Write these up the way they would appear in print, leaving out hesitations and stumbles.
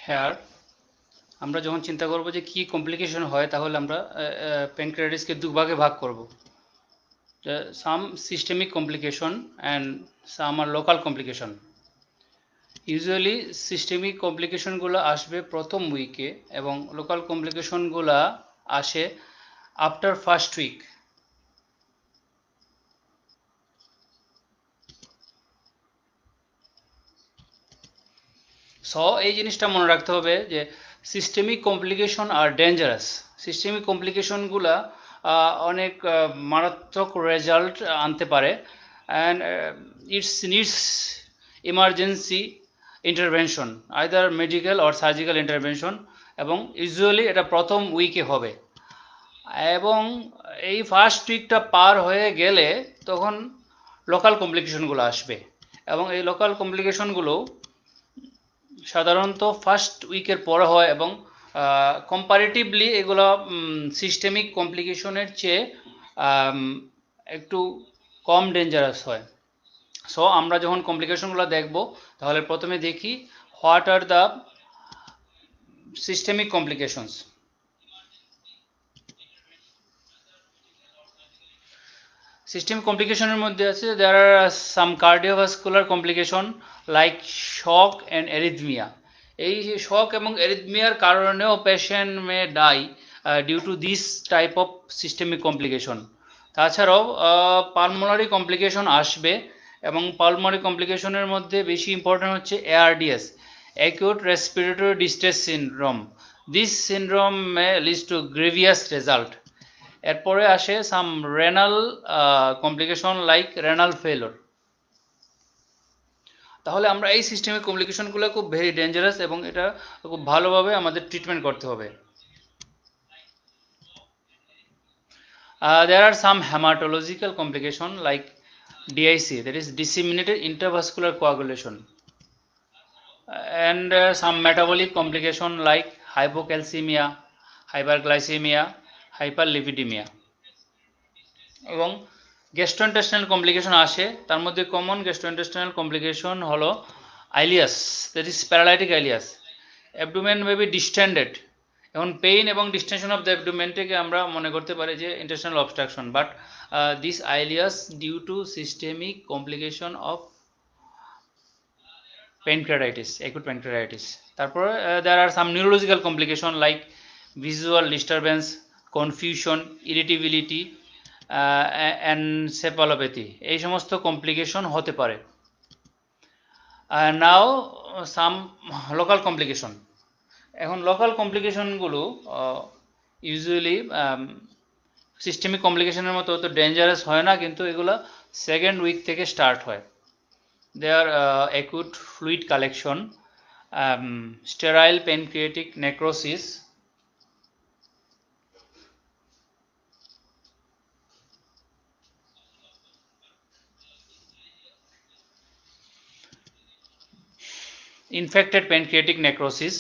Hair আমরা যখন চিন্তা করব যে কি কমপ্লিকেশন হয়, তাহলে আমরা প্যানক্রিয়াটিসকে দুভাগে ভাগ করব। Some systemic complication and some আর লোকাল কমপ্লিকেশন। ইউজুয়ালি সিস্টেমিক কমপ্লিকেশনগুলো আসবে প্রথম উইকে এবং লোকাল কমপ্লিকেশনগুলো আসে আফটার ফার্স্ট উইক। সো এই জিনিসটা মনে রাখতে হবে যে সিস্টেমিক কমপ্লিকেশন আর ডেঞ্জারাস। সিস্টেমিক কমপ্লিকেশনগুলো অনেক মারাত্মক রেজাল্ট আনতে পারে, and it's needs emergency intervention, either medical or surgical intervention, এবং ইউজুয়ালি এটা প্রথম উইকে হবে। এবং এই ফার্স্ট উইকটা পার হয়ে গেলে তখন লোকাল কমপ্লিকেশনগুলো আসবে, এবং এই লোকাল কমপ্লিকেশনগুলো সাধারণত ফার্স্ট উইকের পরে হয় এবং কম্পারেটিভলি এগুলো সিস্টেমিক কমপ্লিকেশনের চেয়ে একটু কম ডেঞ্জারাস হয়। সো আমরা যখন কমপ্লিকেশনগুলো দেখব, তাহলে প্রথমে দেখি what are the systemic complications. System কমপ্লিকেশনের মধ্যে আছে there are some cardiovascular complication like shock and arrhythmia. এই শক এবং এরিথমিয়ার কারণেও patient may die due to this type of systemic complication. তাছাড়াও পালমোনারি কমপ্লিকেশন আসবে, এবং পালমোনারি কমপ্লিকেশনের মধ্যে বেশি ইম্পর্টেন্ট হচ্ছে ARDS, acute respiratory distress syndrome. This syndrome may leads to grievous result. এরপরে আসে some renal complication like renal failure. তাহলে আমরা এই সিস্টেমিক কমপ্লিকেশনগুলো খুব ভেরি ডেঞ্জারাস, এবং এটা খুব ভালোভাবে আমাদের ট্রিটমেন্ট করতে হবে। There are some hematological complication like DIC, that is disseminated intravascular coagulation, and some metabolic complication like hypocalcemia, hyperglycemia, hyperlipidemia, এবং গ্যাস্ট্রোইন্টেস্টাইনাল কমপ্লিকেশন আসে। তার মধ্যে কমন গ্যাস্ট্রোইন্টেস্টাইনাল কমপ্লিকেশন হলো ileus, that is paralytic ileus. Abdomen may be distended. এখন pain এবং distension of the অ্যাবডোমেনটাকে আমরা মনে করতে পারি যে intestinal obstruction, but this ileus due to systemic complication of pancreatitis, acute pancreatitis. তারপরে there are some neurological complication like visual disturbance, confusion, irritability, encephalopathy, এই সমস্ত কমপ্লিকেশন হতে পারে। নাও সাম লোকাল কমপ্লিকেশন। এখন লোকাল কমপ্লিকেশনগুলো ইউজুয়ালি সিস্টেমিক কমপ্লিকেশনের মতো তো ডেঞ্জারাস হয় না, কিন্তু এগুলো সেকেন্ড উইক থেকে স্টার্ট হয়। There acute fluid collection, sterile pancreatic necrosis, infected pancreatic necrosis,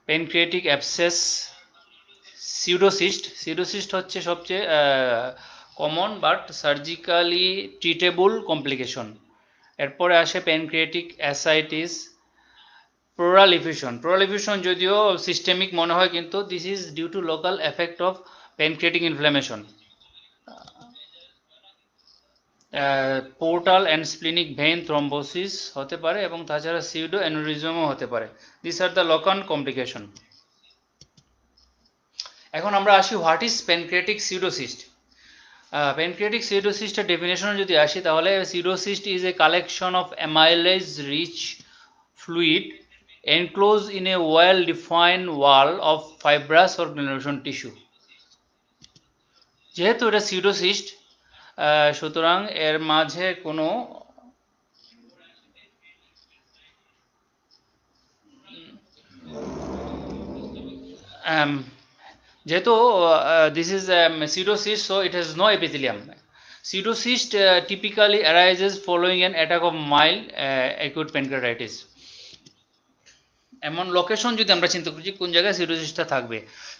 pancreatic abscess, pseudocyst. Pseudocyst হচ্ছে সবচেয়ে common but surgically treatable complication. এরপরে আসে pancreatic ascites, pleural effusion. Pleural effusion যদিও সিস্টেমিক মনে হয়, কিন্তু this is due to local effect of pancreatic inflammation. Portal and splenic vein thrombosis হতে পারে, এবং তাছাড়া সিউডো অ্যানুরিজমও হতে পারে। This are the local complication. এখন আমরা আসি what is pancreatic pseudocyst. Pancreatic সিউডোসিস্টের ডেফিনেশনে যদি আসি, তাহলে pseudocyst is a collection of amylase rich fluid enclosed in a well defined wall of fibrous or granulation tissue. যেহেতু এটা সিউডোসিস্ট, সুতরাং এর মাঝে কোনো যেহেতু this is pseudocyst, so it has no epithelium. Pseudocyst typically arises following an attack of mild acute pancreatitis. এমন location যদি আমরা চিন্তা করি কোন জায়গায় সিউডোসিসটা থাকবে,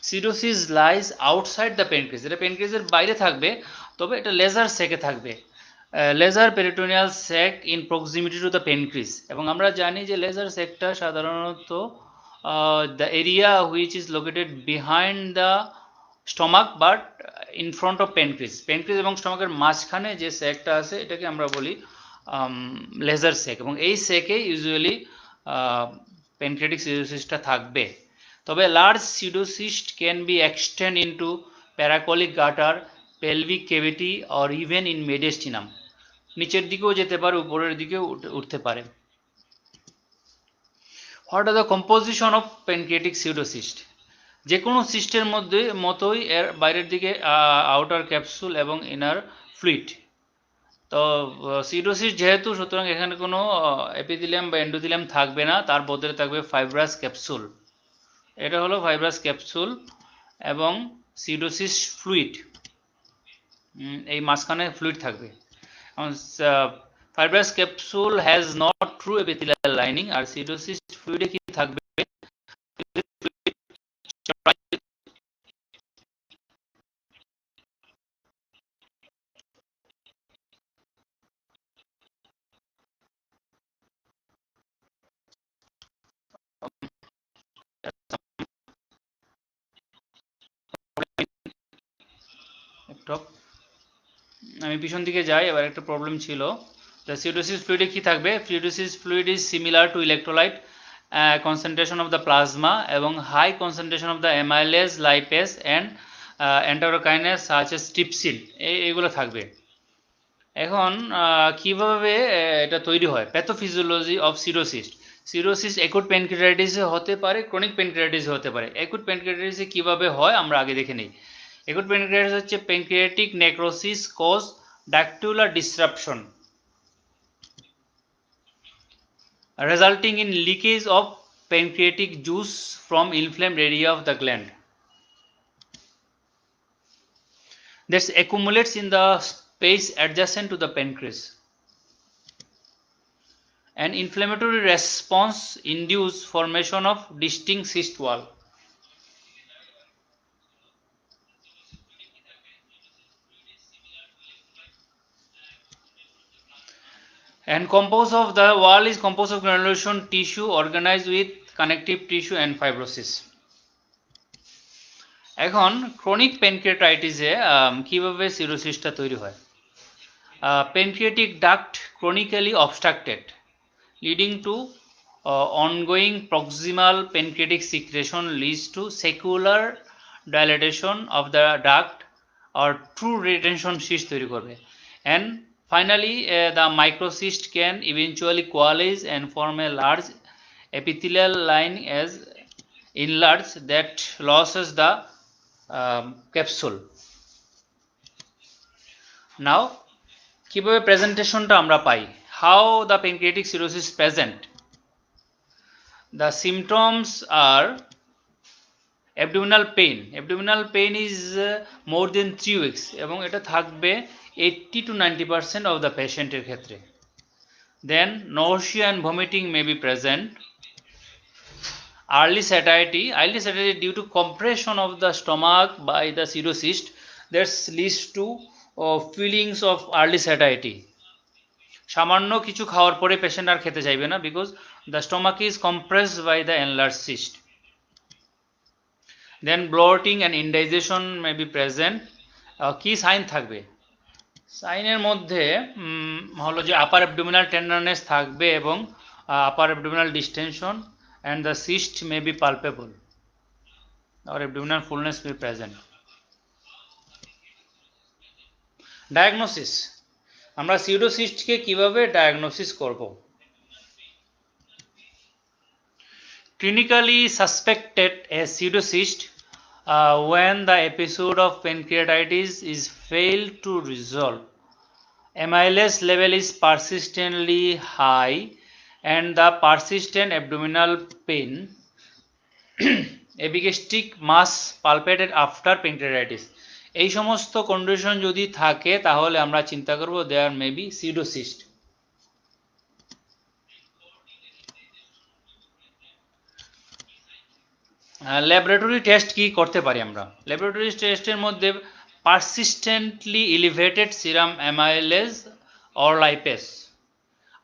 pseudocyst lies outside the pancreas, এটা পেনক্রিয়াসের বাইরে থাকবে, তবে এটা লেজার স্যাকে থাকবে, lesser peritoneal sac in proximity to the pancreas. এবং আমরা জানি যে লেজার স্যাকটা সাধারণত the area which is located behind the stomach but in front of pancreas. Pancreas এবং স্টমাকের মাঝখানে যে স্যাকটা আছে এটাকে আমরা বলি লেজার স্যাক, এবং এই স্যাকে ইউজুয়ালি প্যানক্রিয়াটিক সিরোসিসটা থাকবে। তবে large pseudocyst can be extend into paracolic gutter, pelvic cavity or even in mediastinum. নিচের দিকেও যেতে পারে, উপরের দিকেও উঠতে পারে। What are the composition of pancreatic pseudocyst? যে কোনো সিস্টের মতোই এর বাইরের দিকে আউটার ক্যাপসুল এবং ইনার ফ্লুইড। তো সিডোসিস্ট যেহেতু, সুতরাং এখানে কোনো এপিথেলিয়াম বা এন্ডোথেলিয়াম থাকবে না, তার বদলে থাকবে ফাইব্রাস ক্যাপসুল। এটা হলো ফাইব্রাস ক্যাপসুল এবং সিডোসিস ফ্লুইড, এই মাঝখানে ফ্লুইড থাকবে। Fibrous capsule has not true epithelial lining, আর সিডোসিস ফ্লুইডে কি থাকবে? আমি পিছন দিকে যাই, এবার একটা প্রবলেম ছিল। দ্য সিডোসিস ফ্লুইডে কি থাকবে? Pseudocyst fluid is similar to electrolyte concentration of the plasma এবং high concentration of the amylase, lipase and enterokinase such as trypsin, এইগুলো থাকবে। এখন কিভাবে এটা তৈরি হয়? Pathophysiology of pseudocyst. Pseudocyst acute প্যানক্রিয়াটাইটিসে হতে পারে, ক্রনিক প্যানক্রিয়াটাইটিসে হতে পারে। অ্যাকুট প্যানক্রিয়াটাইটিসে কিভাবে হয় আমরা আগে দেখে নিই। অ্যাকুট প্যানক্রিয়াটাইটিস হচ্ছে pancreatic necrosis cause ductular disruption resulting in leakage of pancreatic juice from inflamed area of the gland that accumulates in the space adjacent to the pancreas. An inflammatory response induces formation of distinct cyst wall. And composed of the wall is composed of granulation tissue organized with connective tissue and fibrosis. এখন chronic প্যানক্রিয়াটাইটিসে কিভাবে সিরোসিসটা তৈরি হয়? Pancreatic duct chronically obstructed leading to ongoing proximal pancreatic secretion leads to secular dilatation of the duct or true retention cyst তৈরি করবে। And finally the microcyst can eventually coalesce and form a large epithelial line as enlarged that loses the capsule. Now কিভাবে প্রেজেন্টেশনটা আমরা পাই? How the pancreatic cirrhosis present? The symptoms are abdominal pain. Abdominal pain is more than 3 weeks এবং এটা থাকবে 80 to 90% of the patientের ক্ষেত্রে। Then nausea and vomiting may be present. Early satiety due to compression of the stomach by the cirrhosis that leads to feelings of early satiety. সামান্য কিছু খাওয়ার পরে patient আর খেতে চাইবে না, because the stomach is compressed by the enlarge cyst. Then bloating and indigestion may be present. কি sign থাকবে? সাইনের মধ্যে হলো যে আপার অ্যাবডোমিনাল টেন্ডারনেস থাকবে এবং upper abdominal distension and the cyst may be palpable or abdominal fullness may be present. Diagnosis, আমরা সিরোসিস্টকে কিভাবে ডায়াগনোসিস করব? Clinically suspected as pseudocyst when the episode of pancreatitis is failed to resolve, amylase level is persistently high and the persistent abdominal pain, epigastric mass palpated after pancreatitis, এই সমস্ত condition যদি থাকে তাহলে আমরা চিন্তা করব there may be pseudocyst. Laboratory test কি করতে পারি আমরা? ল্যাবরেটরি টেস্টের মধ্যে persistently elevated serum amylase or lipase,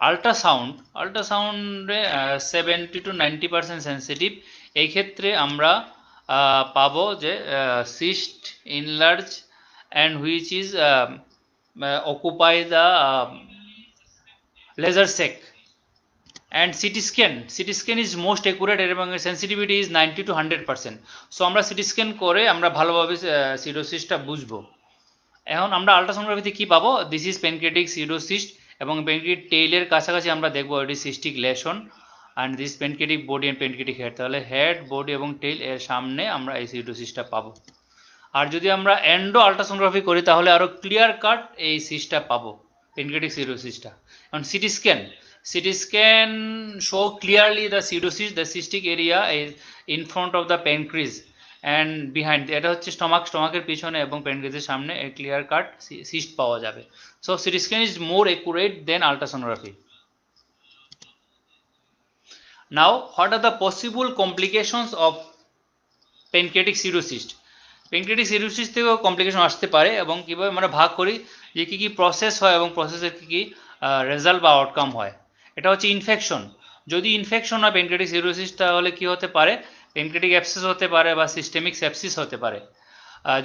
আল্ট্রাসাউন্ডে 70 to 90% সেন্সিটিভ এই ক্ষেত্রে আমরা পাবো যে cyst enlarge and which is occupy the lesser sac and CT scan is most accurate এবং সেন্সিটিভিটি ইজ 90 to 100%। সো আমরা সিটি স্ক্যান করে আমরা ভালোভাবে সিরোসিসটা বুঝবো। এখন আমরা আল্ট্রাসোনোগ্রাফিতে কি পাবো? দিস ইজ প্যানক্রিয়াটিক সিরোসিস্ট এবং প্যানক্রিয়াটিক টেইলের কাছাকাছি আমরা দেখবো এটি cystic lesion and this pancreatic body and pancreatic head. তাহলে হেড, বডি এবং টেইল এর সামনে আমরা এই সিরোসিসটা পাবো। আর যদি আমরা এন্ডো আল্ট্রাসোনোগ্রাফি করি তাহলে আরো ক্লিয়ার কাট এই সিসটা পাবো, প্যানক্রিয়াটিক সিরোসিসটা। এখন CT scan show clearly the pseudocyst, the cystic area in front of the pancreas and behind. এটা হচ্ছে স্টমাকের পিছনে এবং প্যানক্রিজের সামনে ক্লিয়ার কাট সিস্ট পাওয়া যাবে। So CT scan is more accurate than ultrasonography. Now what are the possible complications of pancreatic cirrhosis? Pancreatic cirrhosis থেকেও complication আসতে পারে এবং কীভাবে আমরা ভাগ করি যে কী কী প্রসেস হয় এবং প্রসেসের কী কী রেজাল্ট বা আউটকাম হয়। এটা হচ্ছে ইনফেকশন। যদি ইনফেকশন হয় প্যানক্রিয়াটিক সিরোসিস তাহলে কী হতে পারে? প্যানক্রিয়াটিক অ্যাবসেস হতে পারে বা সিস্টেমিক সেপসিস হতে পারে।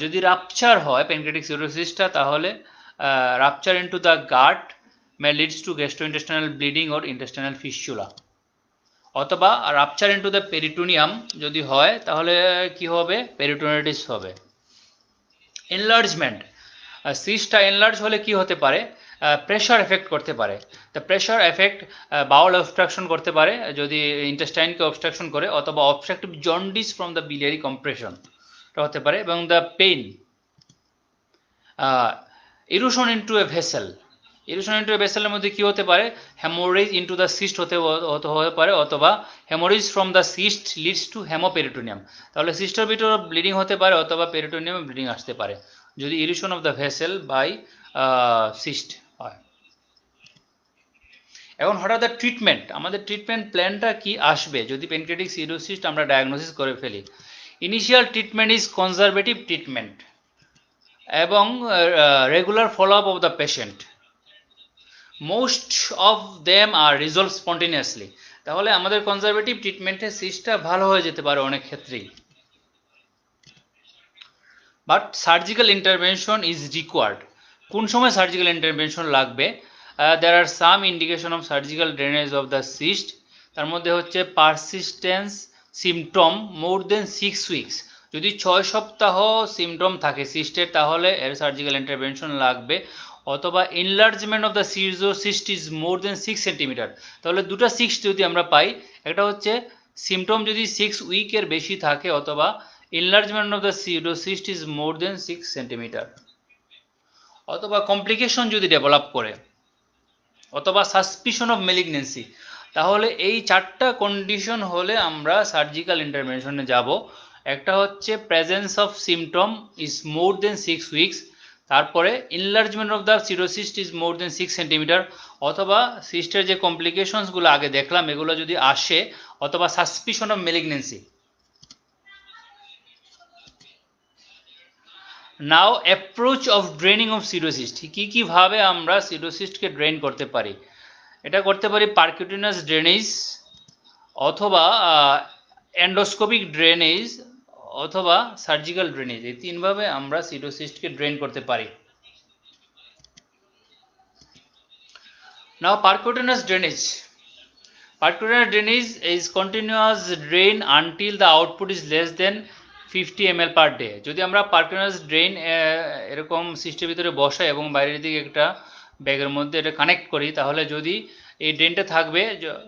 যদি রাপচার হয় প্যানক্রিয়াটিক সিরোসিসটা তাহলে rupture into the gut May leads two gastrointestinal bleeding or intestinal fistula. অথবা রাপচার ইনটু দ্য পেরিটোনিয়াম যদি হয় তাহলে কি হবে? পেরিটোনিটিস হবে। এনলার্জমেন্ট, সিস্টটা এনলার্জ হলে কি হতে পারে? প্রেশার এফেক্ট করতে পারে। The pressure effect bowel obstruction করতে পারে যদি ইন্টেস্টাইনকে অবস্ট্রাকশন করে, অথবা obstructive jaundice from the biliary compression হতে পারে। এবং the pain, erosion into a vessel, erosion into a ভেসেলের মধ্যে কি হতে পারে? হেমোরেজ ইনটু দ্য সিস্ট হতে পারে, অথবা haemorrhage from the cyst leads to haemoperitoneum. তাহলে সিস্টের ভিতরে ব্লিডিং হতে পারে অথবা পেরিটোনিয়ামে ব্লিডিং আসতে পারে যদি erosion of the vessel by cyst হয়। এখন হঠাৎ দ্য ট্রিটমেন্ট, আমাদের ট্রিটমেন্ট প্ল্যানটা কি আসবে যদি প্যানক্রিয়াটিক সিরোসিস আমরা ডায়াগনোসিস করে ফেলি? Initial treatment is conservative treatment এবং regular follow up of the patient. Most of them are resolve spontaneously. তাহলে আমাদের কনজারভেটিভ ট্রিটমেন্টে সিস্টটা ভালো হয়ে যেতে পারে অনেক ক্ষেত্রেই, but surgical intervention is required. কোন সময় সার্জিক্যাল ইন্টারভেনশন লাগবে? There are some indication of surgical drainage of the cyst. তার মধ্যে হচ্ছে persistence symptom more than 6 weeks. যদি 6 সপ্তাহ সিমটম থাকে সিস্টের তাহলে এর সার্জিক্যাল ইন্টারভেনশন লাগবে। অথবা enlargement of the cyst is more than 6 centimetre. তাহলে দুটো 6 যদি আমরা পাই, একটা হচ্ছে সিমটম যদি 6 উইকের বেশি থাকে, অথবা enlargement of the pseudocyst is more than 6 centimeter, অথবা কমপ্লিকেশন যদি ডেভেলপ করে, অথবা সাসপিশন অফ ম্যালিগনেন্সি। তাহলে এই 4টা কন্ডিশন হলে আমরা সার্জিক্যাল ইন্টারভেনশনে যাব। একটা হচ্ছে presence of symptom is more than 6 weeks, তারপরে enlargement of the pseudocyst is more than 6 centimetre, অথবা সিস্টের যে কমপ্লিকেশনসগুলো আগে দেখলাম এগুলো যদি আসে, অথবা suspicion of malignancy. Now approach of draining of pseudocyst, কীভাবে আমরা সিরোসিস্টকে ড্রেন করতে পারি? এটা করতে পারি পারকিউটেনাস ড্রেনেজ, অথবা এন্ডোস্কোপিক ড্রেনেজ, অথবা সার্জিক্যাল ড্রেনেজ। এই 3ভাবে আমরা সিরোসিস্টকে ড্রেন করতে পারি। Now percutaneous drainage, percutaneous drainage is continuous drain until the output is less than 50 ml per day। যদি আমরা পারকিউটেনাস ড্রেন এরকম সিস্টেমের ভিতরে বসাই এবং বাইরের দিকে একটা ব্যাগের মধ্যে এটা কানেক্ট করি, তাহলে যদি এই ড্রেনটা থাকবে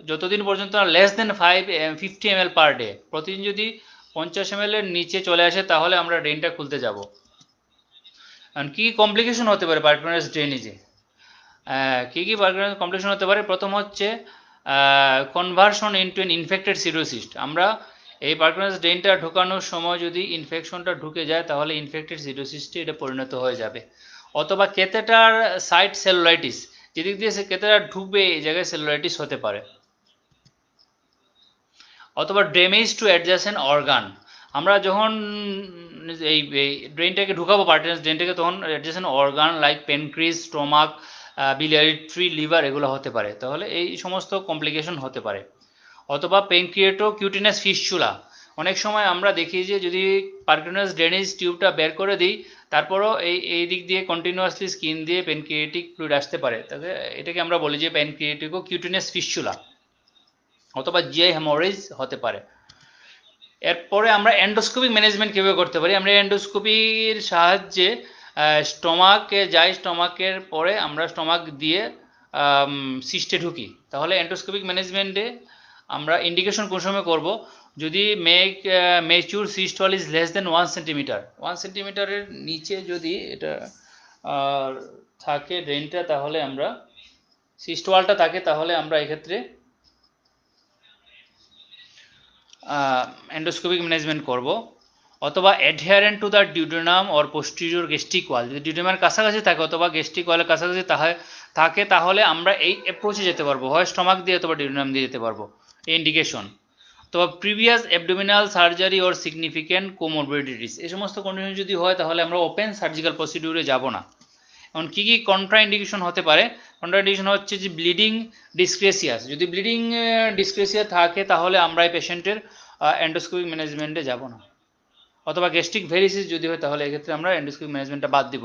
যতদিন পর্যন্ত less than 50 ml per day, প্রতিদিন যদি 50 ml এর নিচে চলে আসে তাহলে আমরা ড্রেনটা খুলতে যাব। কারণ কী কমপ্লিকেশন হতে পারে পারকিউটেনাস ড্রেনেজে? কী কী পারকিউটেনাস কমপ্লিকেশন হতে পারে? প্রথম হচ্ছে কনভার্সন ইনটু এন ইনফেক্টেড সিরোসিস্ট। আমরা এই পারকিউটেনাস ড্রেনটা ঢোকানোর সময় যদি ইনফেকশনটা ঢুকে যায় তাহলে ইনফেক্টেড সিরোসিস্টে এটা পরিণত হয়ে যাবে। অথবা ক্যাথেটার সাইট সেলুলাইটিস, যেদিক দিয়ে সে ক্যাথেটার ঢুকবে এই জায়গায় সেলুলাইটিস হতে পারে। অথবা ড্যামেজ টু অ্যাডজাসেন্ট অর্গান, আমরা যখন এই ড্রেনটাকে ঢুকাবো পারকিউটেনাস ড্রেনটাকে, তখন adjacent organ like pancreas, stomach, biliary tree, liver এগুলো হতে পারে, তাহলে এই সমস্ত কমপ্লিকেশন হতে পারে। অথবা প্যানক্রিয়েটো কিউটিনাস ফিস্চুলা, অনেক সময় আমরা দেখি যে যদি পারকিউনাস ড্রেনেজ টিউবটা বের করে দিই, তারপরও এই দিক দিয়ে কন্টিনিউয়াসলি স্কিন দিয়ে প্যানক্রিয়াটিক ফ্লুইড আসতে পারে, তাহলে এটাকে আমরা বলি যে প্যানক্রিয়াটিকো কিউটেনিয়াস ফিস্চুলা অথবা জিআই হেমোরেজ হতে পারে। এরপরে আমরা এন্ডোস্কোপিক ম্যানেজমেন্ট কীভাবে করতে পারি? আমরা এন্ডোস্কোপির সাহায্যে স্টমাকে যাই, স্টমাকের পরে আমরা স্টমাক দিয়ে সিস্টে ঢুকি। তাহলে এন্ডোস্কোপিক ম্যানেজমেন্টে আমরা ইন্ডিকেশন কোন সময় করব? যদি mature cyst wall is less than 1 centimetre, 1 সেন্টিমিটারের নিচে যদি এটা থাকে ড্রেনটা, তাহলে আমরা সিস্ট ওয়ালটা থাকে, তাহলে আমরা এক্ষেত্রে এন্ডোস্কোপিক ম্যানেজমেন্ট করব। অথবা adherent to the duodenum or posterior gastric wall, যদি ডিউডেনামের কাছাকাছি থাকে অথবা গ্যাস্ট্রিক ওয়ালের কাছাকাছি থাকে, তাহলে আমরা এই অ্যাপ্রোচে যেতে পারবো, হয় স্টমাক দিয়ে অথবা ডিউডেনাম দিয়ে যেতে পারবো, এই ইন্ডিকেশন। অথবা previous abdominal surgery or significant comorbidities, এই সমস্ত কন্ডিশন যদি হয় তাহলে আমরা ওপেন সার্জিক্যাল প্রসিডিউরে যাব না। এখন কী কী কন্ট্রা ইন্ডিকেশন হতে পারে? কন্ট্রা ইন্ডিকেশন হচ্ছে যে ব্লিডিং ডিসক্রেসিয়াস, যদি ব্লিডিং ডিসক্রেসিয়া থাকে তাহলে আমরা এই পেশেন্টের এন্ডোস্কোপিক ম্যানেজমেন্টে যাব না। অথবা গ্যাস্ট্রিক ভেরিসিস যদি হয় তাহলে এক্ষেত্রে আমরা এন্ডোস্কোপিক ম্যানেজমেন্টটা বাদ দিব।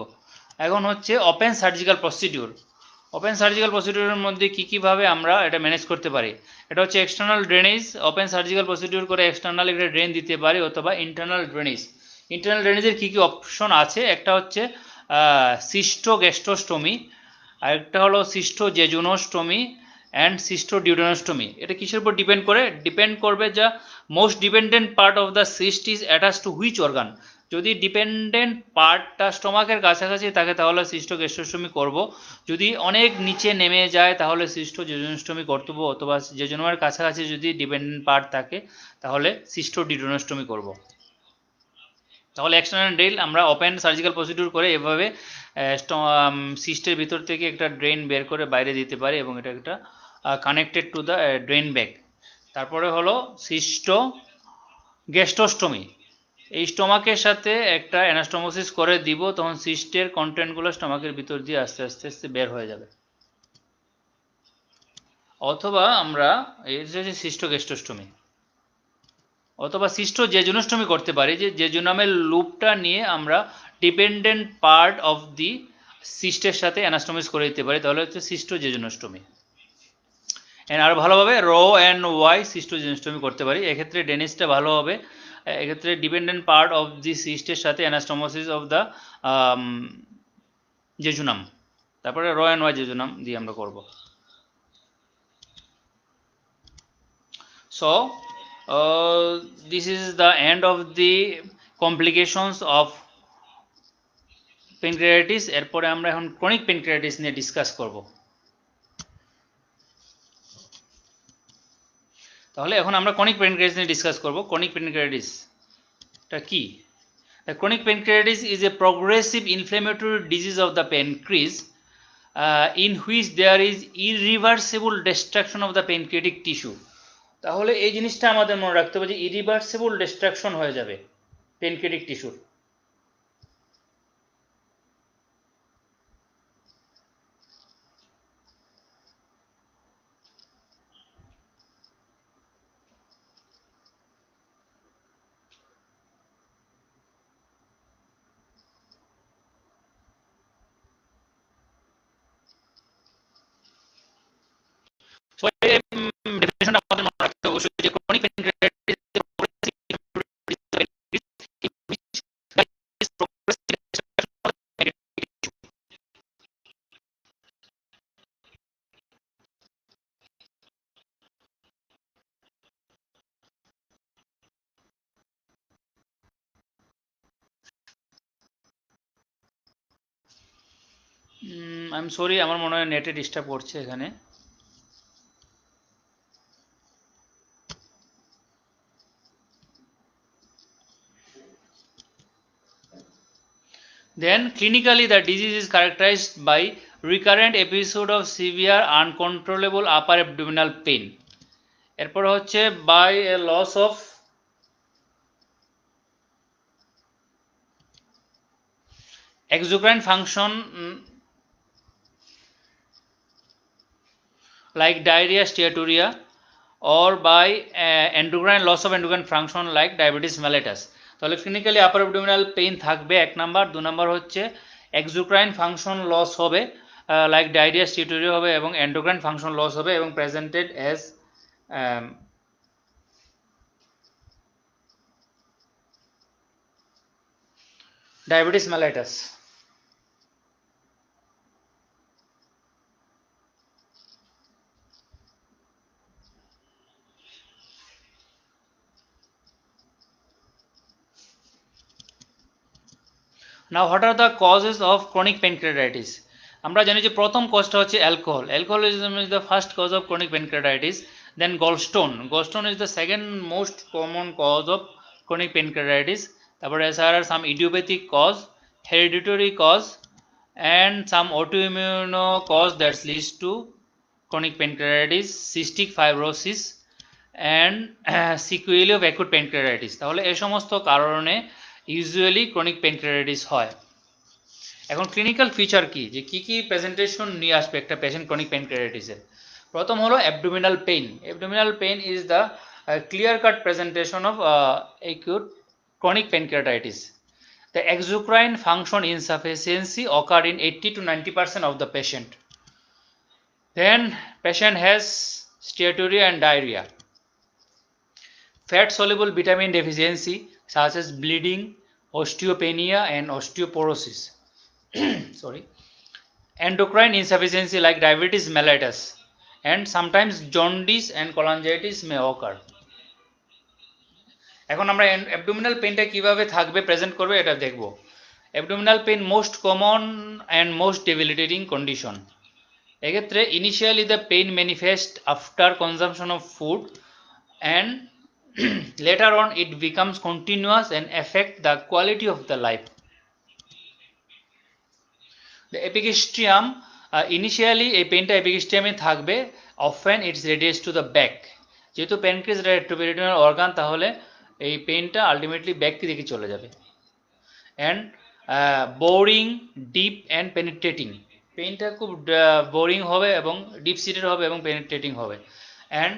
এখন হচ্ছে open surgical procedure. Open surgical প্রসিডিউরের মধ্যে কীভাবে আমরা এটা ম্যানেজ করতে পারি? এটা হচ্ছে external drainage. Open surgical procedure করে এক্সটার্নাল একটা ড্রেন দিতে পারি, অথবা ইন্টারনাল ড্রেনেজ। ইন্টারনাল ড্রেনেজের কী কী অপশন আছে? একটা হচ্ছে সিস্টোগ্যাস্ট্রোস্টমি, আরেকটা হলো সিস্টোজেজুনোস্টমি অ্যান্ড সিস্টোডিউডেনোস্টমি। এটা কিসের উপর ডিপেন্ড করে? ডিপেন্ড করবে যা most dependent part of the cyst is attach to which organ. যদি ডিপেন্ডেন্ট পার্টটা স্টমাকের কাছাকাছি থাকে তাহলে সিস্টোগ্যাস্ট্রোস্টমি করব। যদি অনেক নিচে নেমে যায় তাহলে সিস্টোজেজুনোস্টমি করব, অথবা জেজুনামের কাছাকাছি যদি ডিপেন্ডেন্ট পার্ট থাকে তাহলে সিস্টোডিউডেনোস্টমি করব। তাহলে এক্সটার্নাল ড্রেন আমরা ওপেন সার্জিক্যাল প্রসিডিউর করে এভাবে সিস্টের ভিতর থেকে একটা ড্রেন বের করে বাইরে দিতে পারি, এবং এটা একটা connected to the drain bag. তারপরে হলো সিস্টো গ্যাস্ট্রোস্টমি। এই স্টমাকের সাথে একটা অ্যানাস্টোমোসিস করে দিব, তখন সিস্টের কন্টেন্টগুলো স্টমাকের ভিতর দিয়ে আস্তে আস্তে আস্তে বের হয়ে যাবে। অথবা আমরা এই যে সিস্টোগ্যাস্ট্রোস্টমি অথবা সিস্টোজেজুনোস্টমি করতে পারি, যে জেজুনামের লুপটা নিয়ে আমরা ডিপেন্ডেন্ট পার্ট অফ দি সিস্টের সাথে অ্যানাস্টোমিস করে দিতে পারি, তাহলে হচ্ছে সিস্টোজেজুনোস্টমি। আর ভালোভাবে রো অ্যান্ড ওয়াই সিস্টোজেজুনোস্টমি করতে পারি। এক্ষেত্রে ডেনিসটা ভালো হবে, এক্ষেত্রে ডিপেন্ডেন্ট পার্ট অফ দি সিস্টের সাথে অ্যানাস্টোমোসিস অফ দ্য জেজুনাম, তারপরে রো অ্যান্ড ওয়াই জেজুনাম দিয়ে আমরা করব। So this is the end of the complications of pancreatitis। এরপরে আমরা এখন ক্রনিক প্যানক্রিয়াটিস নিয়ে ডিসকাস করব। তাহলে এখন আমরা ক্রনিক প্যানক্রিয়াটিস নিয়ে ডিসকাস করব। ক্রনিক প্যানক্রিয়াটিস টা কি? The chronic pancreatitis is a progressive inflammatory disease of the pancreas in which there is irreversible destruction of the pancreatic tissue। তাহলে এই জিনিসটা আমাদের মনে রাখতে হবে যে ইরিভার্সিবল ডিস্ট্রাকশন হয়ে যাবে প্যানক্রিয়াটিক টিস্যুর। সো এই ডেফিনেশনটা আমাদের মনে রাখতে হবে অবশ্যই যে ক্রনিক প্যানক্রিয়াটিস আই এম সরি, আমার মনে হয় নেটে ডিস্টার্ব করছে এখানে। Then clinically the disease is characterized by recurrent episode of severe uncontrollable upper abdominal pain। এরপর হচ্ছে by a loss of exocrine function like diarrhea, steatorrhea, or by endocrine loss of endocrine function like diabetes mellitus. তাহলে clinically upper abdominal pain থাকবে 1 number, 2 number হচ্ছে exocrine function loss হবে like diarrhoea স্টিউটোরিয়া হবে এবং endocrine function loss হবে এবং presented as diabetes mellitus. Now what are the causes of chronic pancreatitis? আমরা জানি যে প্রথম কজটা হচ্ছে alcohol. Alcoholism is the first cause of chronic pancreatitis. Then gallstone. Gallstone is the second most common cause of chronic pancreatitis. তারপরে there are some idiopathic cause, hereditary cause, and some autoimmune cause that leads to chronic pancreatitis, cystic fibrosis, and sequelae of acute pancreatitis. তাহলে এই সমস্ত কারণে usually chronic pancreatitis হয়। এখন clinical feature কি, যে কি প্রেজেন্টেশন নিয়ে আসবে একটা পেশেন্ট ক্রনিক প্যানক্রিয়াটাইটিসের? প্রথম হলো abdominal pain. Abdominal pain is the clear cut presentation of acute chronic pancreatitis. The exocrine function insufficiency occur in 80 to 90% of the patient. Then patient has steatorrhea and diarrhea. Fat soluble vitamin deficiency such as bleeding, osteopenia, and osteoporosis. Sorry. Endocrine insufficiency like diabetes mellitus, and sometimes jaundice and cholangitis may occur. এখন আমরা abdominal পেইনটা কিভাবে থাকবে, present করবে, এটা দেখব। Abdominal pain most common and most debilitating condition. এক্ষেত্রে initially the pain manifest after consumption of food and later on it becomes continuous and affect the quality of the life. The epigastrium, initially এই পেইনটা এপিগাস্ট্রিয়ামে থাকবে, often it's radiates to the back. যেহেতু pancreas retroperitoneal organ, তাহলে এই পেইনটা ultimately back দিকে চলে যাবে। And boring, deep and penetrating, পেইনটা খুব বোরিং হবে এবং ডিপ সিটেড হবে এবং পেনিট্রেটিং হবে। And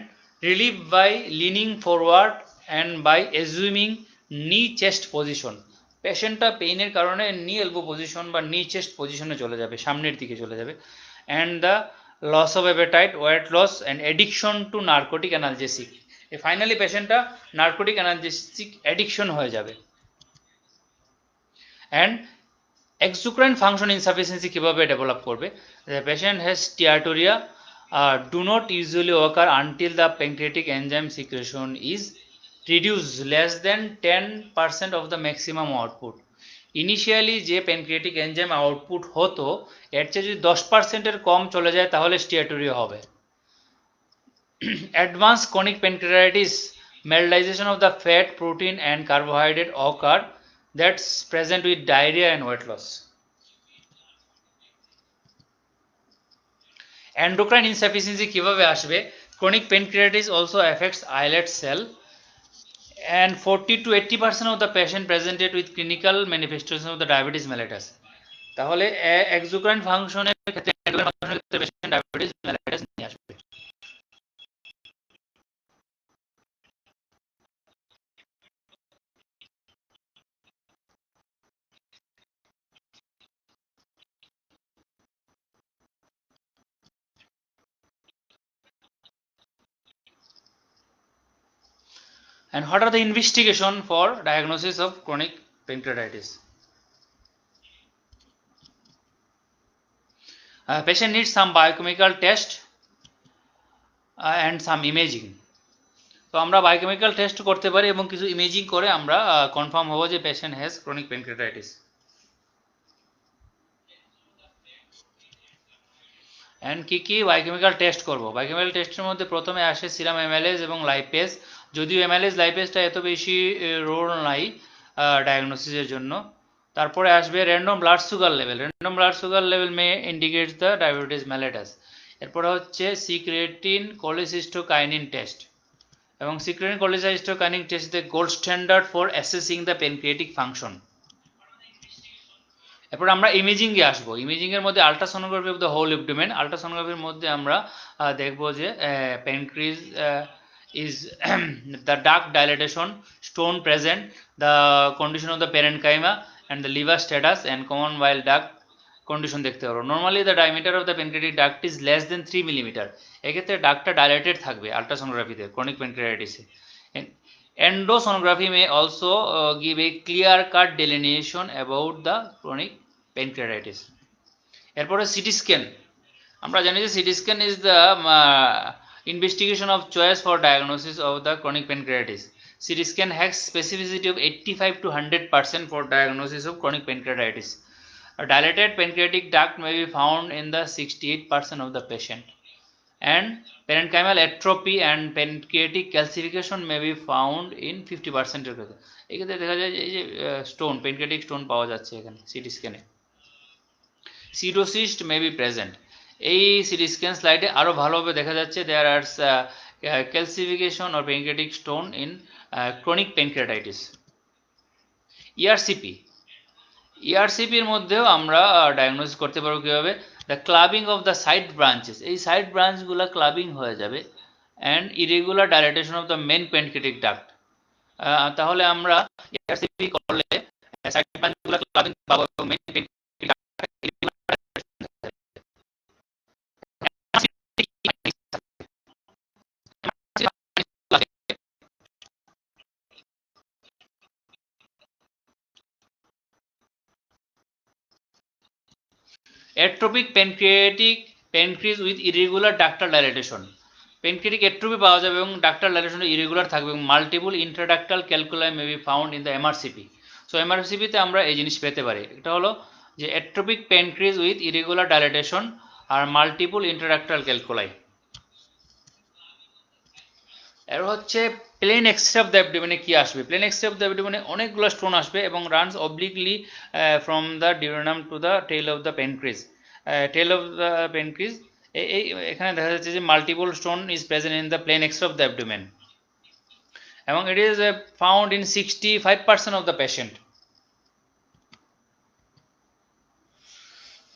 relieved by leaning forward and by assuming knee chest position. পেশেন্টটা পেইনের কারণে নি এলবো পজিশন বা নি চেস্ট পজিশনে চলে যাবে, সামনের দিকে চলে যাবে। And the loss of appetite, weight loss, and addiction to narcotic analgesic. Finally পেশেন্টটা নার্কোটিক অ্যানালজেসিক অ্যাডিকশন হয়ে যাবে। অ্যান্ড এক্সোক্রাইন ফাংশন ইনসাফিসিয়েন্সি কীভাবে ডেভেলপ করবে? The patient has steatorrhoea do not usually occur until the pancreatic enzyme secretion is reduced less than 10% of the maximum output. Initially যে pancreatic enzyme output হতো এর চেয়ে যদি 10%-এর কম চলে যায় তাহলে স্টিয়াটোরিয়া হবে। Advance chronic pancreatitis, metallisation of the fat, protein and carbohydrate occur that's present with diarrhea and weight loss. Endocrine insufficiency কিভাবে আসবে? Chronic pancreatitis also affects islet cell, and 40 to 80% of the patient presented with clinical manifestation of the diabetes mellitus. তাহলে exocrine ফাংশনের ক্ষেত্রে patient diabetes mellitus নিয়ে আসবে। And what are the investigation for diagnosis of chronic pancreatitis? Patient needs some biochemical test and some imaging. তো আমরা biochemical test করতে পারি এবং কিছু ইমেজিং করে আমরা কনফার্ম হব যে patient has chronic pancreatitis. And কি বায়োকেমিক্যাল টেস্ট করব? বায়োকেমিক্যাল টেস্টের মধ্যে প্রথমে আসে সিরাম অ্যামাইলেজ এবং লাইপেজ। যদিও অ্যামাইলেজ লাইপেজটা এত বেশি রোল নাই ডায়াগনোসিসের জন্য। তারপরে আসবে random blood sugar level. Random blood sugar level may indicates the diabetes mellitus. এরপরে হচ্ছে সিক্রেটিন কোলিসিস্টোকাইনিন টেস্ট, এবং secretin cholecystokinin test the gold standard for assessing the pancreatic function. এরপর আমরা ইমেজিংয়ে আসবো। ইমেজিংয়ের মধ্যে ultrasonography of the whole abdomen. আলট্রাসোনোগ্রাফির মধ্যে আমরা দেখব যে প্যানক্রিজ is the duct dilatation, stone present, the condition of the parenchyma and the liver status and common bile duct condition দেখতে পারো। Normally the diameter of the pancreatic duct is less than 3 mm. এক্ষেত্রে ডাক্টটা dilated থাকবে আল্ট্রাসোনোগ্রাফিতে chronic প্যানক্রিয়াটাইটিসে। Endosonography may also give a clear cut delineation about the chronic pancreatitis. এরপরে CT scan, আমরা জানি যে city scan is the investigation of choice for diagnosis of the chronic pancreatitis. CT scan has specificity of 85 to 100% for diagnosis of chronic pancreatitis. A dilated pancreatic duct may be found in the 68% of the patient, and parenchymal atrophy and pancreatic calcification may be found in 50% এর ক্ষেত্রে। এক্ষেত্রে দেখা যায় এই যে stone, pancreatic stone পাওয়া যাচ্ছে এখানে সিটি স্ক্যানে। সিটোসিস্ট মে বি প্রেজেন্ট, এই সিটি স্ক্যান স্লাইডে আরও ভালোভাবে দেখা যাচ্ছে there are calcification or pancreatic stone in chronic pancreatitis. ERCP, ইআরসিপির মধ্যেও আমরা ডায়াগনোসিস করতে পারবো কীভাবে, the clubbing of the side branches, এই সাইড ব্রাঞ্চগুলো ক্লাবিং হয়ে যাবে, and irregular dilatation of the main pancreatic duct. তাহলে আমরা ইআরসিপি করলে সাইড ব্রাঞ্চগুলো ক্লাবিং পাবো এবং main pancreatic Atrophic pancreas with irregular ductal dilatation, pancreatic atrophy পাওয়া যাবে এবং ডাক্টাল ডাইলেশন ইরেগুলার থাকবে এবং multiple intraductal calculi may be found in the MRCP. So এমআরসিপিতে আমরা এই জিনিস পেতে পারি, এটা হলো যে atrophic pancreas with irregular dilatation আর মাল্টিপল ইন্ট্রাডাক্টাল ক্যালকুলাই। এর হচ্ছে প্লেন এক্সরে অফ দ্য অ্যাবডোমেনে কি আসবে, প্লেন এক্সরে অফ দ্য অ্যাবডোমেনে অনেকগুলো স্টোন আসবে এবং runs obliquely from the duodenum to the tail of the pancreas. Tell of the pancreas এই এখানে দেখা যাচ্ছে যে multiple stone is present in the plain X-ray of the abdomen এবং it is found in 65% of the patient.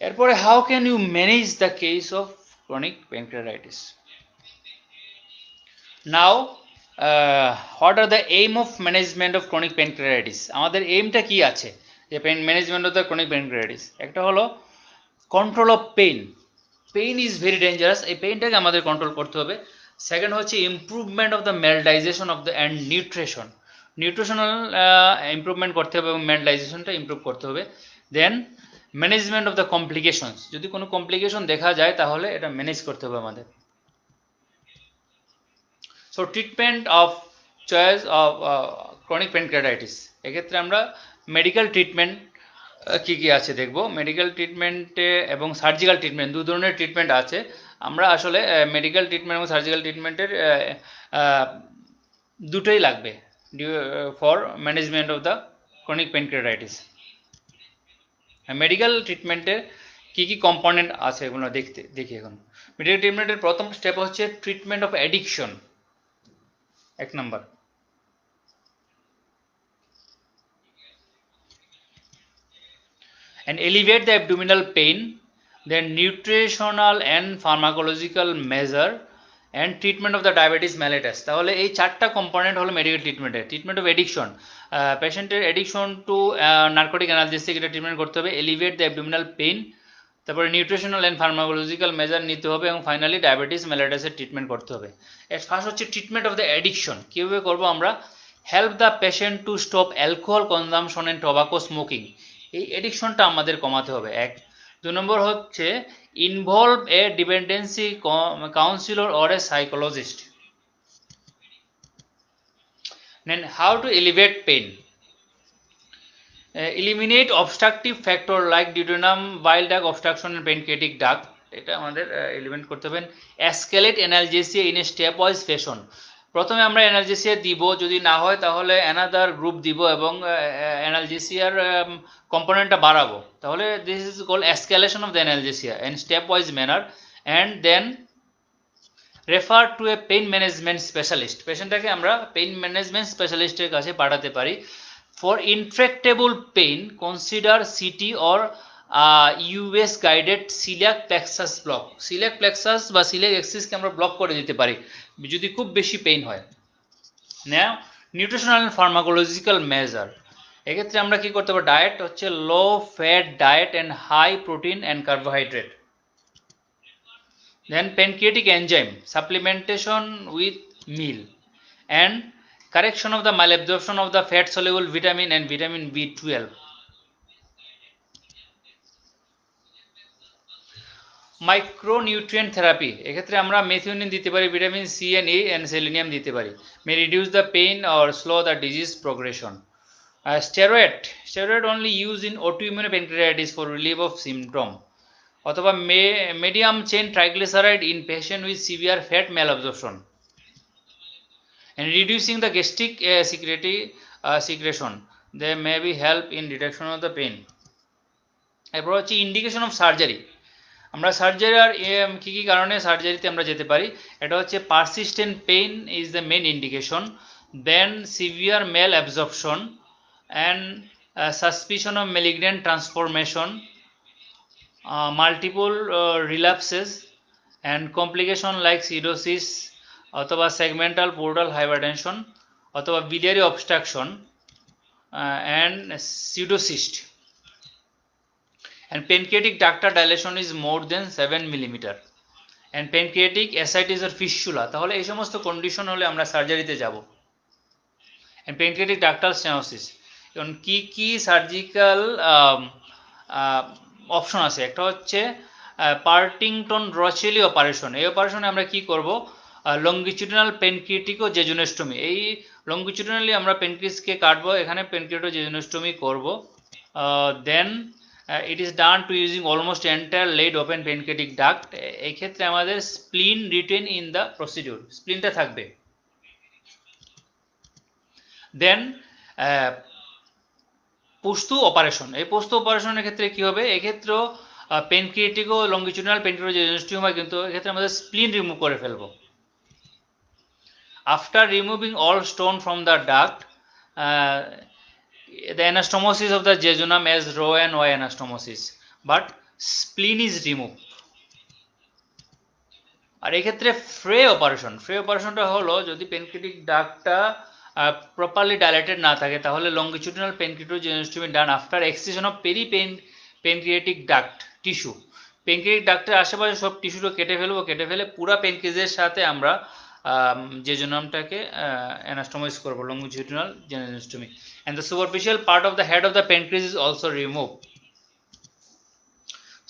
এরপরে how can you manage the case of chronic pancreatitis. Now what are the aim of management of chronic pancreatitis, আমাদের এইমটা কি আছে যে management of the chronic pancreatitis. একটা হলো control of pain, pain is very dangerous, এই পেইনটাকে আমাদের কন্ট্রোল করতে হবে। সেকেন্ড হচ্ছে improvement of the maldigestion of the and nutrition, nutritional improvement করতে হবে এবং মেলডাইজেশনটা ইমপ্রুভ করতে হবে। Then management of the complications, যদি কোনো কমপ্লিকেশন দেখা যায় তাহলে এটা ম্যানেজ করতে হবে আমাদের। So treatment of choice of chronic pancreatitis, এক্ষেত্রে আমরা মেডিকেল ট্রিটমেন্ট কী কী আছে দেখব। মেডিকেল ট্রিটমেন্টে এবং সার্জিক্যাল ট্রিটমেন্ট, দু ধরনের ট্রিটমেন্ট আছে। আমরা আসলে মেডিকেল ট্রিটমেন্ট এবং সার্জিক্যাল ট্রিটমেন্টের দুটোই লাগবে for management of the chronic pancreatitis. Medical ট্রিটমেন্টে কী কী কম্পোনেন্ট আছে এগুলো দেখি এখন। মেডিকেল ট্রিটমেন্টের প্রথম স্টেপ হচ্ছে ট্রিটমেন্ট অফ অ্যাডিকশন, এক নম্বর। And alleviate the abdominal pain, then nutritional and pharmacological measure and treatment of the diabetes mellitus। তাহলে এই চারটা কম্পোনেন্ট হলো মেডিকেল ট্রিটমেন্টের। ট্রিটমেন্ট অফ এডিকশন, পেশেন্টের এডিকশন টু নার্কোটিক অ্যানালজেসিক, এটা ট্রিটমেন্ট করতে হবে। এলিভিয়েট দ্য অ্যাবডোমিনাল পেইন, তারপরে নিউট্রিশনাল অ্যান্ড ফার্মাকোলজিক্যাল মেজার নিতে হবে এবং ফাইনালি ডায়াবেটিস মেলাইটাসের ট্রিটমেন্ট করতে হবে। এর ফার্স্ট হচ্ছে ট্রিটমেন্ট অফ দ্য অ্যাডিকশন, কীভাবে করবো আমরা, help the patient to stop alcohol consumption and tobacco smoking, এই এডিকশনটা আমাদের কমাতে হবে এক। 2 নম্বর হচ্ছে involve a dependency counsellor or a psychologist. Then how to elevate pain, eliminate obstructive factor like duodenum, bile duct obstruction and pancreatic duct, এটা আমাদের এলিমিনেট করতে হবে। escalate analgesia in a stepwise fashion, প্রথমে আমরা অ্যানালজেসিয়া দিব, যদি না হয় তাহলে অ্যানাদার গ্রুপ দিব এবং অ্যানালজেসিয়ার কম্পোনেন্টটা বাড়াবো। তাহলে this is called escalation of the analgesia in stepwise manner and then refer to a pain management specialist, পেশেন্টটাকে আমরা পেইন ম্যানেজমেন্ট স্পেশালিস্টের কাছে পাঠাতে পারি। For intractable pain, consider CT or US guided coeliac plexus block, coeliac plexus বা coeliac এক্সিসকে আমরা block করে দিতে পারি যদি খুব বেশি পেইন হয়। Now nutritional and pharmacological measure, এক্ষেত্রে আমরা কি করতে পারি, ডায়েট হচ্ছে low fat diet and high protein and carbohydrate. Then pancreatic enzyme supplementation with meal and correction of the malabsorption of the fat soluble vitamin and vitamin B12. Micronutrient therapy, এক্ষেত্রে আমরা methionine দিতে পারি, vitamin C and A and selenium দিতে পারি, may reduce the pain or slow the disease progression. Steroid only use in autoimmune pancreatitis for relieve of symptom, অথবা medium chain triglyceride in patient with severe fat malabsorption and reducing the gastric secretion, they may be help in reduction of the pain. এরপর হচ্ছে indication of surgery, আমরা surgery আর কী কী কারণে সার্জারিতে আমরা যেতে পারি, এটা হচ্ছে persistent pain is the main indication, then severe malabsorption and suspicion of malignant transformation, multiple relapses and complication like pseudocyst অথবা সেগমেন্টাল পোর্টাল হাইপারটেনশন অথবা biliary obstruction and pseudocystis, and pancreatic ductal dilation is more than 7 mm and pancreatic ascites or fistula, তাহলে এই সমস্ত condition হলে আমরা সার্জারিতে যাব। and pancreatic ductal stenosis, এখন কি কি সার্জিক্যাল অপশন আছে, একটা হচ্ছে পার্টিংটন রচেলি অপারেশন, এই অপারেশনে আমরা কি করব, লঙ্গিচুডিনাল পেনক্রিয়েটিকো জেজুনেস্টমি, এই লঙ্গিচুডিনালি আমরা পেনক্রিসকে কাটবো, এখানে পেনক্রিয়েটো জেজুনেস্টমি করব। Then it is done to using almost entire laid open pancreatic duct, এই ক্ষেত্রে আমাদের spleen retain in the procedure, স্প্লিনটা থাকবে। দেন পোস্তু অপারেশন, এই পোস্তু অপারেশনের ক্ষেত্রে কি হবে, এক্ষেত্রেও পেনক্রিয়েটিকো লঙ্গিচুডিনাল পেনক্রিয়েটো জেজুনেস্টমি হয়, কিন্তু এক্ষেত্রে আমাদের স্প্লিন রিমুভ করে ফেলবো। After removing all stone from the duct, the anastomosis of the jejunum as Roux and Y anastomosis, but spleen is removed. আর এক্ষেত্রে ফ্রে অপারেশনটা হলো যদি পেনক্রিয়েটিক ডাক্টটা প্রপারলি ডাইলেটেড না থাকে, তাহলে longitudinal pancreatojejunostomy done after excision of pancreatic duct tissue, pancreatic ডাক্টের আশেপাশে সব টিস্যুটা কেটে ফেলে পুরা পেনক্রিজের সাথে আমরা জেজুনামটাকে অ্যানাস্টোমাইজ করব, longitudinal জেজুনেস্টমি, and the superficial part of the head of the pancreas is also removed.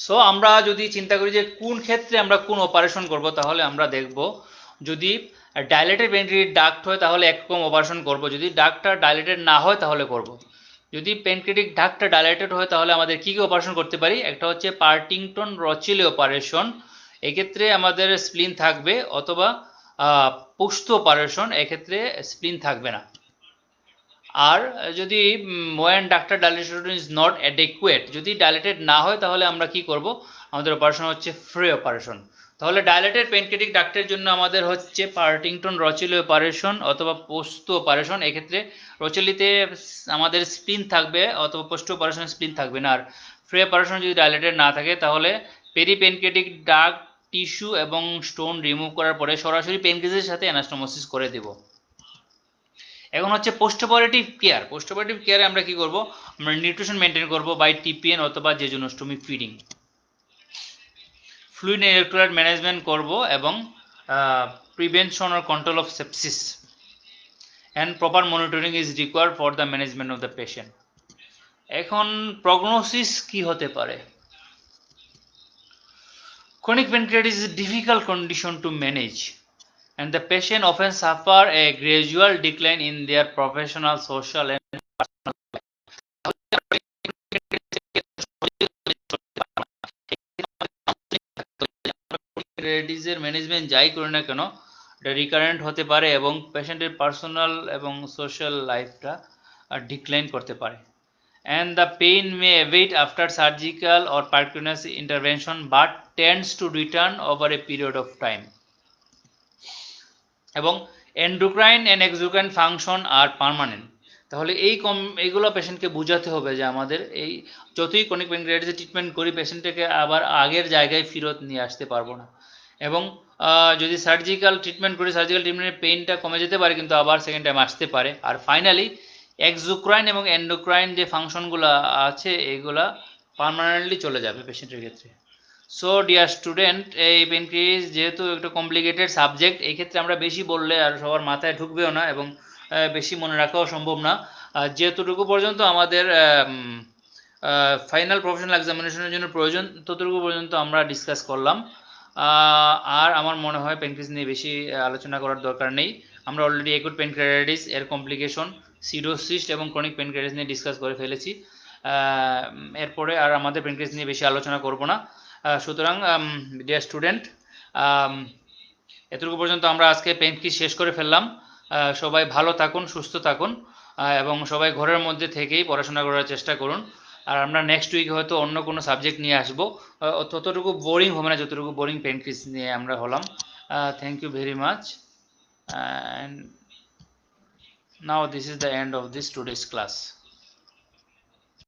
So আমরা যদি চিন্তা করি যে কোন ক্ষেত্রে আমরা কোন অপারেশন করব, তাহলে আমরা দেখব যদি ডাইলেটেড পেনক্রিয়েটিক ডাক্ট হয় তাহলে একরকম অপারেশন করব, যদি ডাক্টটা ডাইলেটেড না হয় তাহলে করব। যদি পেনক্রিয়েটিক ডাক্টটা ডাইলেটেড হয় তাহলে আমাদের কী কী অপারেশন করতে পারি, একটা হচ্ছে পার্টিংটন রচেলি অপারেশন, এক্ষেত্রে আমাদের স্প্লিন থাকবে, অথবা পোস্তু অপারেশন, এক্ষেত্রে স্প্লিন থাকবে না। আর যদি when doctor dilation is not অ্যাডেকুয়েট, যদি ডাইলেটেড না হয় তাহলে আমরা কি করব, আমাদের অপারেশন হচ্ছে ফ্রি অপারেশন। তাহলে ডাইলেটেড পেনক্রিয়েটিক ডাক্টের জন্য আমাদের হচ্ছে পার্টিংটন রচেলি অপারেশন অথবা পোস্তু অপারেশন, এক্ষেত্রে রচেলিতে আমাদের স্প্লিন থাকবে অথবা পোস্তু অপারেশন স্প্লিন থাকবে না। আর ফ্রি অপারেশন যদি ডাইলেটেড না থাকে তাহলে পেরিপেনক্রিয়েটিক ডাক্ট টিস্যু এবং স্টোন রিমুভ করার পরে সরাসরি পেনক্রিজের সাথে অ্যানাস্টোমোসিস করে দেব। এখন হচ্ছে পোস্ট অপারেটিভ কেয়ারে আমরা কি করব, আমরা নিউট্রিশন মেনটেন করব বাই টিপিএন অথবা জেজুনোস্টমি ফিডিং, ফ্লুইড ইলেকট্রোলাইট ম্যানেজমেন্ট করব এবং prevention or control of sepsis and proper monitoring is required for the management of the patient. এখন প্রগনোসিস কি হতে পারে, chronic pancreatitis is a difficult condition to manage and the patient often suffer a gradual decline in their professional, social and personal life. pancreatitis এর management যাই করি না কেন এটা রিকারেন্ট হতে পারে এবং পেশেন্টের পার্সোনাল এবং সোশ্যাল লাইফটা ডিক্লাইন করতে পারে, and the pain may abate after surgical or percutaneous intervention but tends to return over a period of time. এবং endocrine and exocrine function are permanent. তাহলে এইগুলো পেশেন্টকে বোঝাতে হবে যে আমাদের এই যতই ক্রনিক প্যানক্রিয়াটাইটিসের ট্রিটমেন্ট করি পেশেন্টটাকে আবার আগের জায়গায় ফেরত নিয়ে আসতে পারবো না। এবং যদি সার্জিক্যাল ট্রিটমেন্ট করি সার্জিক্যাল ট্রিটমেন্টের পেইনটা কমে যেতে পারে কিন্তু আবার সেকেন্ড টাইম আসতে পারে। আর ফাইনালি এক্সোক্রাইন এবং এন্ডোক্রাইন যে ফাংশনগুলো আছে এইগুলা পার্মানেন্টলি চলে যাবে পেশেন্টের ক্ষেত্রে। সো ডিয়ার স্টুডেন্ট, এই প্যানক্রিয়াস যেহেতু একটু কমপ্লিকেটেড সাবজেক্ট, এই ক্ষেত্রে আমরা বেশি বললে আর সবার মাথায় ঢুকবেও না এবং বেশি মনে রাখাও সম্ভব না। যেতটুকু পর্যন্ত আমাদের ফাইনাল প্রফেশনাল এক্সামিনেশনের জন্য প্রয়োজন ততটুকু পর্যন্ত আমরা ডিসকাস করলাম। আর আমার মনে হয় প্যানক্রিয়াস নিয়ে বেশি আলোচনা করার দরকার নেই। আমরা অলরেডি অ্যাকুট প্যানক্রিয়াটাইটিস এর কমপ্লিকেশন, সিরোসিস এবং ক্রনিক প্যানক্রিয়াটাইটিস নিয়ে ডিসকাস করে ফেলেছি। এরপরে আর আমাদের প্যানক্রিয়াস নিয়ে বেশি আলোচনা করব না। সুতরাং ডিয়ার স্টুডেন্ট, এতটুকু পর্যন্ত আমরা আজকে প্যানক্রিয়াস শেষ করে ফেললাম। সবাই ভালো থাকুন, সুস্থ থাকুন এবং সবাই ঘরের মধ্যে থেকেই পড়াশোনা করার চেষ্টা করুন। আর আমরা নেক্সট উইক হয়তো অন্য কোনো সাবজেক্ট নিয়ে আসবো, ততটুকু বোরিং হবে না যতটুকু বোরিং প্যানক্রিয়াস নিয়ে আমরা হলাম। Thank you very much, and now this is the end of this today's class.